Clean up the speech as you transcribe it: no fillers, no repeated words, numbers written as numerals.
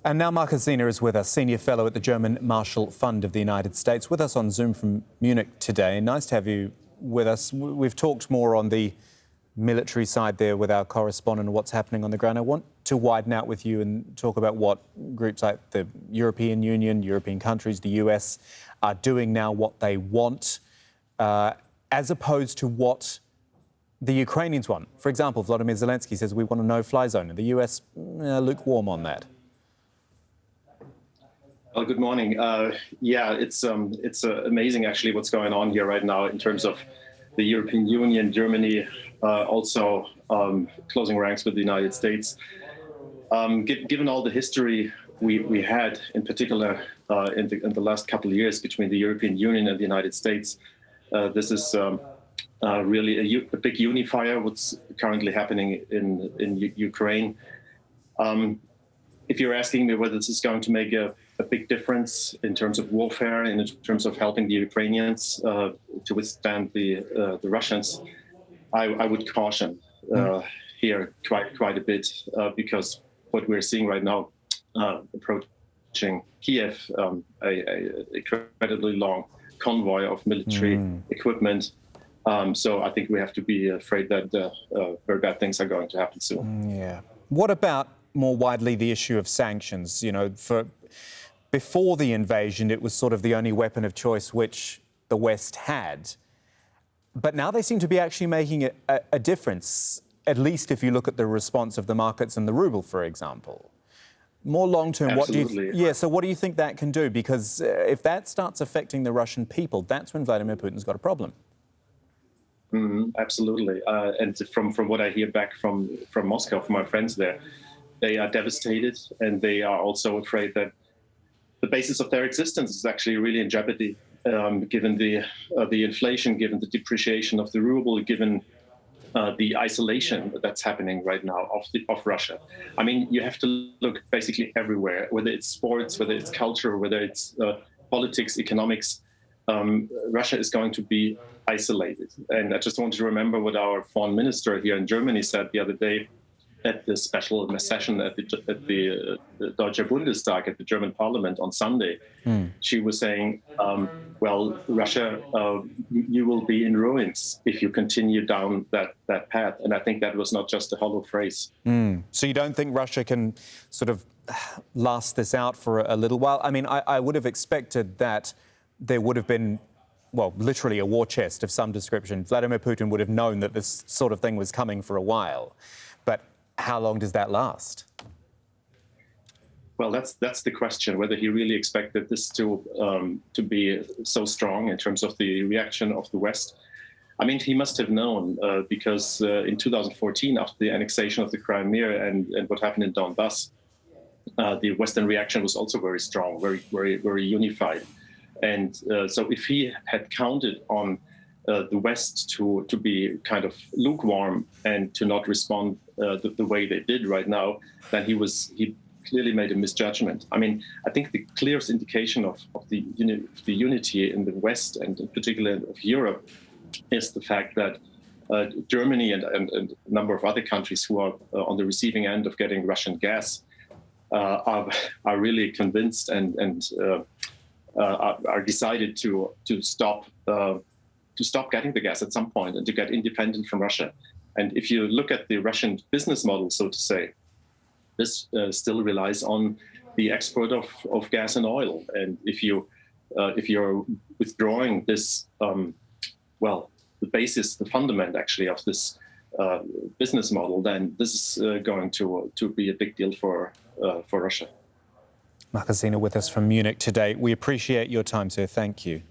And now Markus Ziener is with us, Senior Fellow at the German Marshall Fund of the United States, with us on Zoom from Munich today. Nice to have you with us. We've talked more on the military side there with our correspondent and what's happening on the ground. I want to widen out with you and talk about what groups like the European Union, European countries, the US are doing now, what they want, as opposed to what the Ukrainians want. For example, Volodymyr Zelensky says we want a no-fly zone, and the US lukewarm on that. Well, good morning. Yeah, it's amazing actually what's going on here right now in terms of the European Union, Germany, also closing ranks with the United States. Given all the history we had, in particular in the last couple of years between the European Union and the United States, this is really a big unifier. What's currently happening in Ukraine. If you're asking me whether this is going to make a big difference in terms of warfare, in terms of helping the Ukrainians to withstand the Russians, I would caution here quite a bit because what we're seeing right now approaching Kiev, a incredibly long convoy of military equipment. So I think we have to be afraid that very bad things are going to happen soon. Yeah. What about more widely the issue of sanctions? You know, before the invasion, it was sort of the only weapon of choice which the West had. But now they seem to be actually making a difference, at least if you look at the response of the markets and the ruble, for example. More long-term, what do you... So what do you think that can do? Because if that starts affecting the Russian people, that's when Vladimir Putin's got a problem. Absolutely. And from what I hear back from Moscow, from my friends there, they are devastated, and they are also afraid that the basis of their existence is actually really in jeopardy, given the inflation, given the depreciation of the ruble, given the isolation that's happening right now of Russia. I mean, you have to look basically everywhere, whether it's sports, whether it's culture, whether it's politics, economics. Russia is going to be isolated. And I just want to remember what our foreign minister here in Germany said the other day at the special session at the Deutsche Bundestag, at the German parliament on Sunday. She was saying, well, Russia, you will be in ruins if you continue down that path. And I think that was not just a hollow phrase. So you don't think Russia can sort of last this out for a little while? I mean, I would have expected that there would have been, well, literally a war chest of some description. Vladimir Putin would have known that this sort of thing was coming for a while. But how long does that last? Well, that's the question, whether he really expected this to be so strong in terms of the reaction of the West. I mean, he must have known because in 2014, after the annexation of the Crimea and what happened in Donbass, the Western reaction was also very strong, very unified. And so if he had counted on the West to be kind of lukewarm and to not respond the way they did right now, then he clearly made a misjudgment. I mean, I think the clearest indication of the unity in the West, and in particular of Europe, is the fact that Germany and a number of other countries who are on the receiving end of getting Russian gas are really convinced and are decided to stop getting the gas at some point and to get independent from Russia. And if you look at the Russian business model, so to say, this still relies on the export of gas and oil. And if you're withdrawing this, well, the basis, the fundament actually of this business model, then this is going to be a big deal for Russia. Markus Ziener with us from Munich today. We appreciate your time, sir. Thank you.